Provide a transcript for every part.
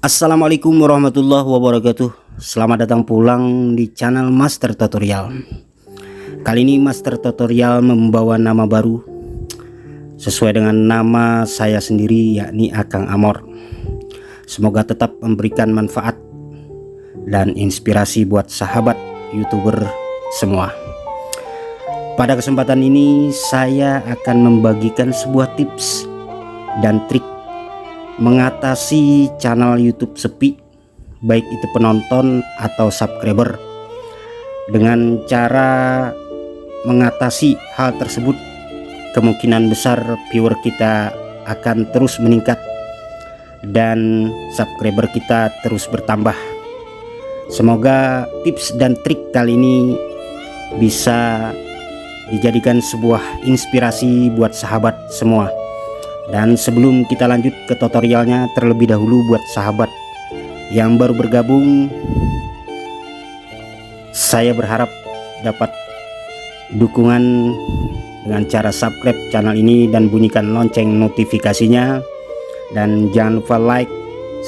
Assalamualaikum warahmatullahi wabarakatuh. Selamat datang pulang di channel Master Tutorial. Kali ini Master Tutorial membawa nama baru sesuai dengan nama saya sendiri, yakni Akang Amor. Semoga tetap memberikan manfaat dan inspirasi buat sahabat YouTuber semua. Pada kesempatan ini saya akan membagikan sebuah tips dan trik mengatasi channel YouTube sepi, baik itu penonton atau subscriber. Dengan cara mengatasi hal tersebut, kemungkinan besar viewer kita akan terus meningkat dan subscriber kita terus bertambah. Semoga tips dan trik kali ini bisa dijadikan sebuah inspirasi buat sahabat semua. Dan sebelum kita lanjut ke tutorialnya, terlebih dahulu buat sahabat yang baru bergabung, saya berharap dapat dukungan dengan cara subscribe channel ini dan bunyikan lonceng notifikasinya, dan jangan lupa like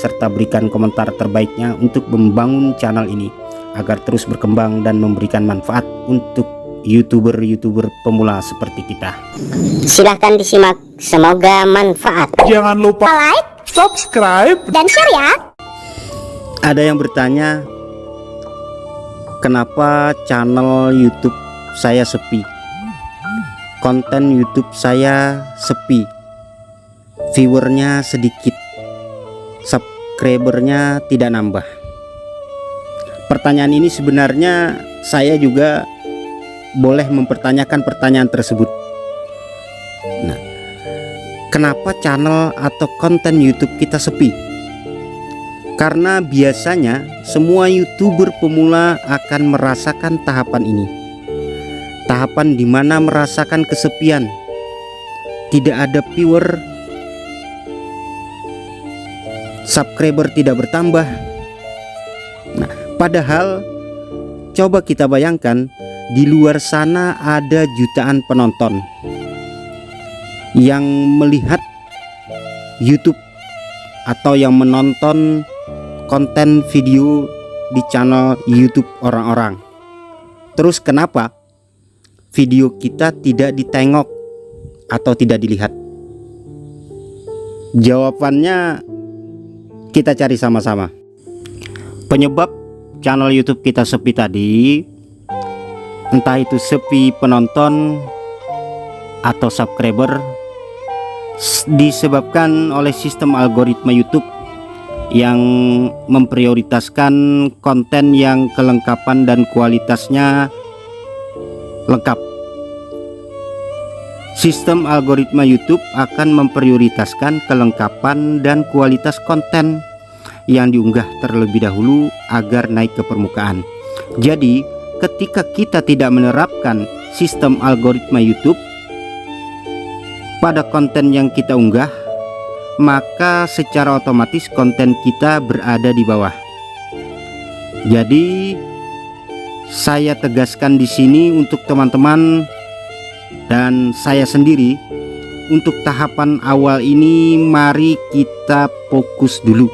serta berikan komentar terbaiknya untuk membangun channel ini agar terus berkembang dan memberikan manfaat untuk YouTuber pemula seperti kita. Silahkan disimak, semoga manfaat. Jangan lupa like, subscribe, dan share ya. Ada yang bertanya, kenapa channel YouTube saya sepi? Konten YouTube saya sepi, viewernya sedikit, subscribernya tidak nambah. Pertanyaan ini sebenarnya saya juga boleh mempertanyakan pertanyaan tersebut. Nah, kenapa channel atau konten YouTube kita sepi? Karena biasanya semua YouTuber pemula akan merasakan tahapan ini. Tahapan dimana merasakan kesepian, tidak ada viewer, subscriber tidak bertambah. Nah, padahal coba kita bayangkan, di luar sana ada jutaan penonton yang melihat YouTube atau yang menonton konten video di channel YouTube orang-orang. Terus kenapa video kita tidak ditengok atau tidak dilihat? Jawabannya kita cari sama-sama. Penyebab channel YouTube kita sepi tadi, entah itu sepi penonton atau subscriber, disebabkan oleh sistem algoritma YouTube yang memprioritaskan konten yang kelengkapan dan kualitasnya lengkap. Sistem algoritma YouTube akan memprioritaskan kelengkapan dan kualitas konten yang diunggah terlebih dahulu agar naik ke permukaan. Jadi ketika kita tidak menerapkan sistem algoritma YouTube pada konten yang kita unggah, maka secara otomatis konten kita berada di bawah. Jadi saya tegaskan di sini untuk teman-teman dan saya sendiri, untuk tahapan awal ini mari kita fokus dulu.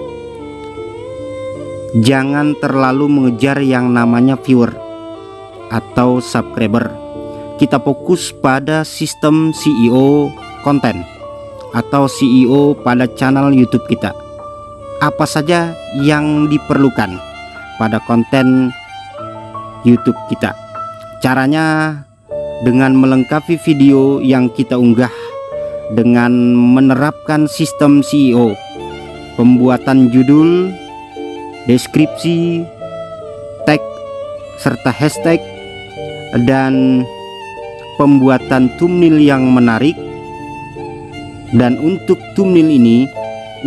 Jangan terlalu mengejar yang namanya viewer atau subscriber. Kita fokus pada sistem CEO konten atau CEO pada channel YouTube kita. Apa saja yang diperlukan pada konten YouTube kita? Caranya dengan melengkapi video yang kita unggah dengan menerapkan sistem CEO, pembuatan judul, deskripsi, tag serta hashtag, dan pembuatan thumbnail yang menarik. Dan untuk thumbnail ini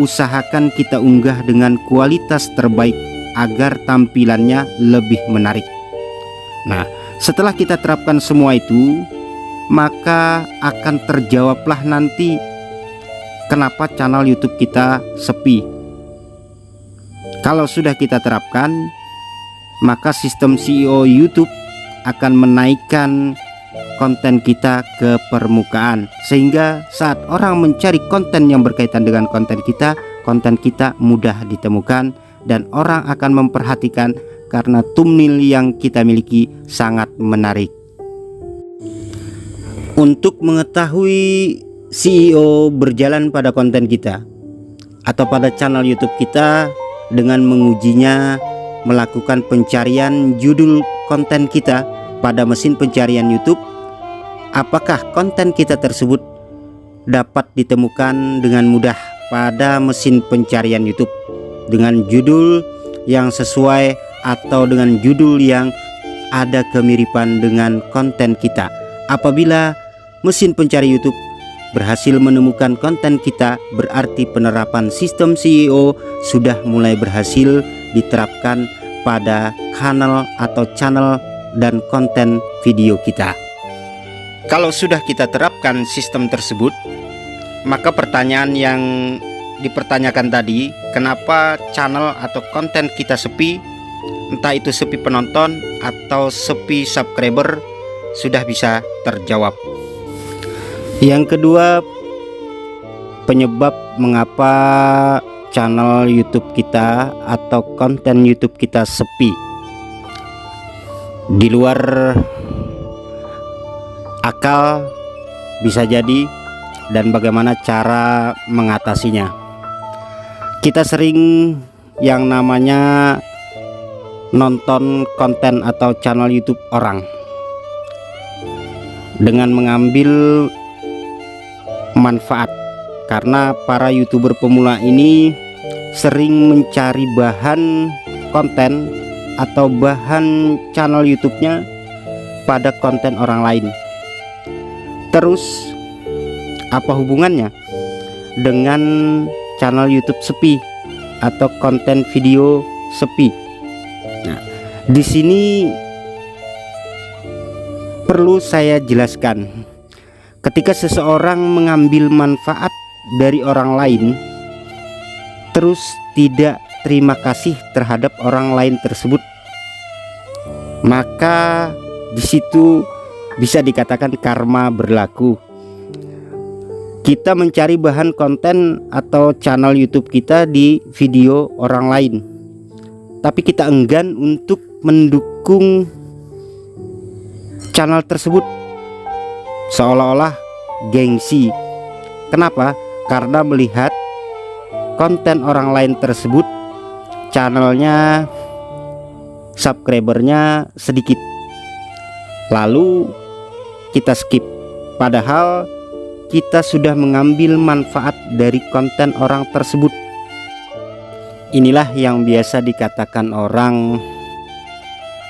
usahakan kita unggah dengan kualitas terbaik agar tampilannya lebih menarik. Nah, setelah kita terapkan semua itu, maka akan terjawablah nanti kenapa channel YouTube kita sepi. Kalau sudah kita terapkan, maka sistem CEO YouTube akan menaikkan konten kita ke permukaan, sehingga saat orang mencari konten yang berkaitan dengan konten kita, konten kita mudah ditemukan dan orang akan memperhatikan karena thumbnail yang kita miliki sangat menarik. Untuk mengetahui SEO berjalan pada konten kita atau pada channel YouTube kita dengan mengujinya, melakukan pencarian judul konten kita pada mesin pencarian YouTube, apakah konten kita tersebut dapat ditemukan dengan mudah pada mesin pencarian YouTube dengan judul yang sesuai atau dengan judul yang ada kemiripan dengan konten kita. Apabila mesin pencari YouTube berhasil menemukan konten kita, berarti penerapan sistem SEO sudah mulai berhasil diterapkan pada kanal atau channel dan konten video kita. Kalau sudah kita terapkan sistem tersebut, maka pertanyaan yang dipertanyakan tadi, kenapa channel atau konten kita sepi, entah itu sepi penonton atau sepi subscriber, sudah bisa terjawab. Yang kedua, penyebab mengapa channel YouTube kita atau konten YouTube kita sepi di luar akal bisa jadi, dan bagaimana cara mengatasinya. Kita sering yang namanya nonton konten atau channel YouTube orang dengan mengambil manfaat, karena para YouTuber pemula ini sering mencari bahan konten atau bahan channel YouTube-nya pada konten orang lain. Terus apa hubungannya dengan channel YouTube sepi atau konten video sepi? Nah, di sini perlu saya jelaskan. Ketika seseorang mengambil manfaat dari orang lain, terus tidak terima kasih terhadap orang lain tersebut, maka di situ bisa dikatakan karma berlaku. Kita mencari bahan konten atau channel YouTube kita di video orang lain, tapi kita enggan untuk mendukung channel tersebut, seolah-olah gengsi. Kenapa? Karena melihat konten orang lain tersebut channelnya subscribernya sedikit, lalu kita skip, padahal kita sudah mengambil manfaat dari konten orang tersebut. Inilah yang biasa dikatakan orang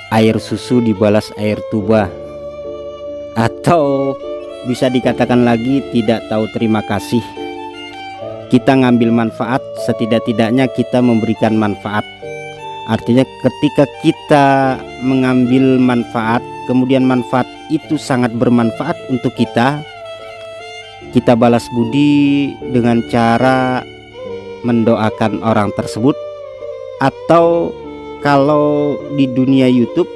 air susu dibalas air tuba, atau bisa dikatakan lagi tidak tahu terima kasih. Kita ngambil manfaat, setidak-tidaknya kita memberikan manfaat. Artinya ketika kita mengambil manfaat, kemudian manfaat itu sangat bermanfaat untuk kita, kita balas budi dengan cara mendoakan orang tersebut, atau kalau di dunia YouTube,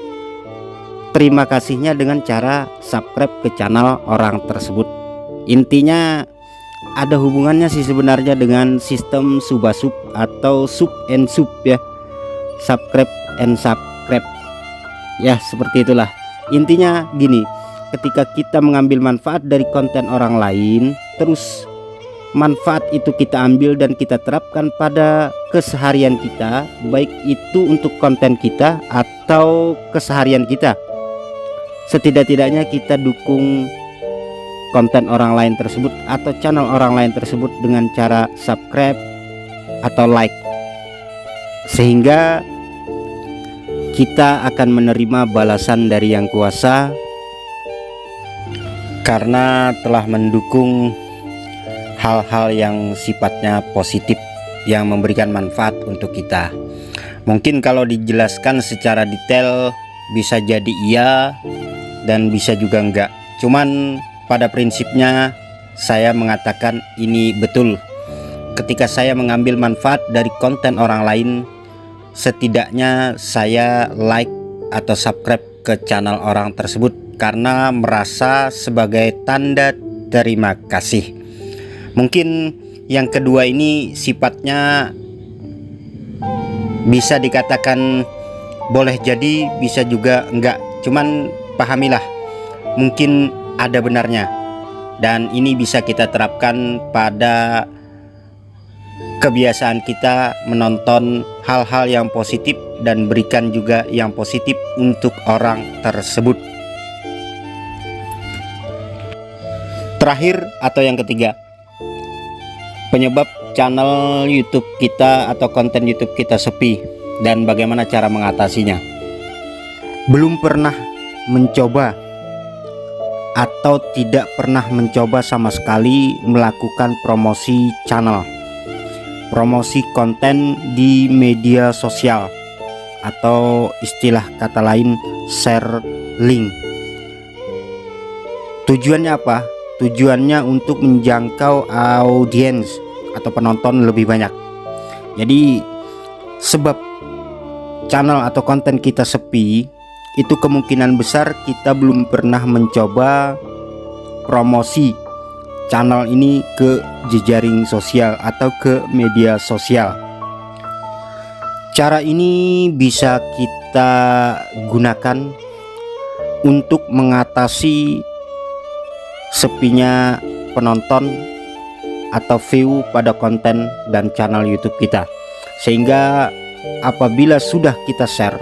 terima kasihnya dengan cara subscribe ke channel orang tersebut. Intinya ada hubungannya sih sebenarnya dengan sistem subasub atau sub and sub ya, subscribe and subscribe ya, seperti itulah. Intinya gini, ketika kita mengambil manfaat dari konten orang lain, terus manfaat itu kita ambil dan kita terapkan pada keseharian kita, baik itu untuk konten kita atau keseharian kita, setidak-tidaknya kita dukung konten orang lain tersebut atau channel orang lain tersebut dengan cara subscribe atau like, sehingga kita akan menerima balasan dari Yang Kuasa karena telah mendukung hal-hal yang sifatnya positif yang memberikan manfaat untuk kita. Mungkin kalau dijelaskan secara detail bisa jadi iya dan bisa juga enggak. Cuman pada prinsipnya saya mengatakan ini betul. Ketika saya mengambil manfaat dari konten orang lain, setidaknya saya like atau subscribe ke channel orang tersebut karena merasa sebagai tanda terima kasih. Mungkin Yang kedua ini sifatnya bisa dikatakan boleh jadi, bisa juga enggak. Cuman pahamilah, mungkin ada benarnya. Dan ini bisa kita terapkan pada kebiasaan kita menonton hal-hal yang positif dan berikan juga yang positif untuk orang tersebut. Terakhir atau yang ketiga, penyebab channel YouTube kita atau konten YouTube kita sepi dan bagaimana cara mengatasinya. Belum pernah mencoba atau tidak pernah mencoba sama sekali melakukan promosi channel, promosi konten di media sosial, atau istilah kata lain share link. Tujuannya apa? Tujuannya untuk menjangkau audiens atau penonton lebih banyak. Jadi sebab channel atau konten kita sepi, itu kemungkinan besar kita belum pernah mencoba promosi channel ini ke jejaring sosial atau ke media sosial. Cara ini bisa kita gunakan untuk mengatasi sepinya penonton atau view pada konten dan channel YouTube kita. Sehingga apabila sudah kita share,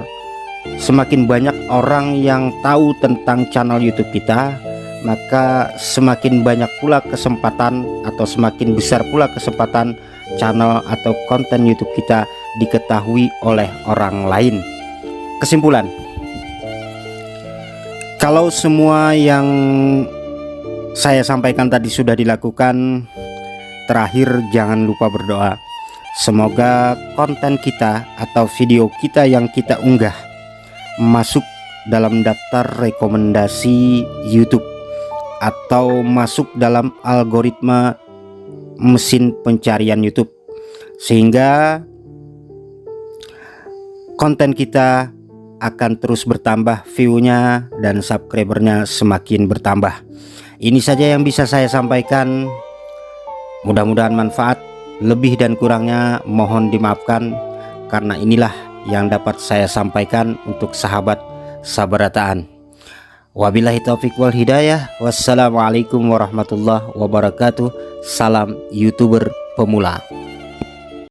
semakin banyak orang yang tahu tentang channel YouTube kita, maka semakin banyak pula kesempatan atau semakin besar pula kesempatan channel atau konten YouTube kita diketahui oleh orang lain. Kesimpulan, kalau semua yang saya sampaikan tadi sudah dilakukan, terakhir jangan lupa berdoa. Semoga konten kita atau video kita yang kita unggah masuk dalam daftar rekomendasi YouTube atau masuk dalam algoritma mesin pencarian YouTube, sehingga konten kita akan terus bertambah view-nya dan subscribernya semakin bertambah. Ini saja yang bisa saya sampaikan. Mudah-mudahan manfaat. Lebih dan kurangnya mohon dimaafkan, karena inilah yang dapat saya sampaikan untuk sahabat sabarataan. Wabillahi taufiq wal hidayah. Wassalamualaikum warahmatullahi wabarakatuh. Salam YouTuber pemula.